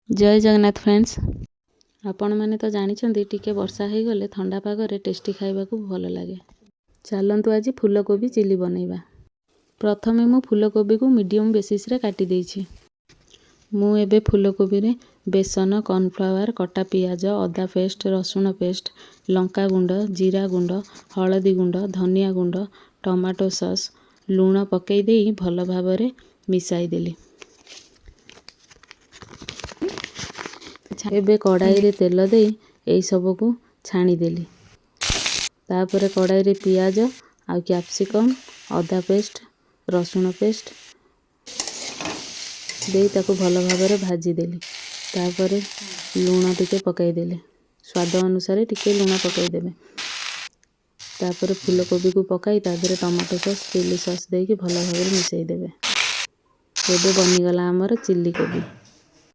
जय जगन्नाथ फ्रेंड्स। आपण मैंने तो जानते टिके वर्षा हो गले ठंडा पागरे टेस्टी खाइबाकू भल लगे। चलतु आज फूलकोबी चिली बनैबा। प्रथमे मु फूलकोबी को मीडियम बेसिस रे काटी देछि। मु एबे फूलकोबी रे बेसन, कॉर्नफ्लावर, कटा पियाज, अदा पेस्ट, रसुण पेस्ट, लंका गुंड, जीरा गुंड, हलदी गुंड, धनिया गुंड, टमाटो सॉस, लूण पकई देई भल भाबरे मिसाई देली। एबे कड़ाई रे तेल दे यही सब को छाणीदेली। तापर कड़ाई रे पियाज आ कैप्सिकम, अदा पेस्ट, रसुण पेस्ट दे ताको भल भाबरे भाजीदेली। तापर लूण टिके पकईदेले, स्वाद अनुसार टिके लूण पकईदेवे। तापर फूलकोबी को पकाई तादरे टमाटो सॉस, चिली सॉस देके भल भाबरे मिसई देवे। एबे बनीगला आमर चिली कोबी।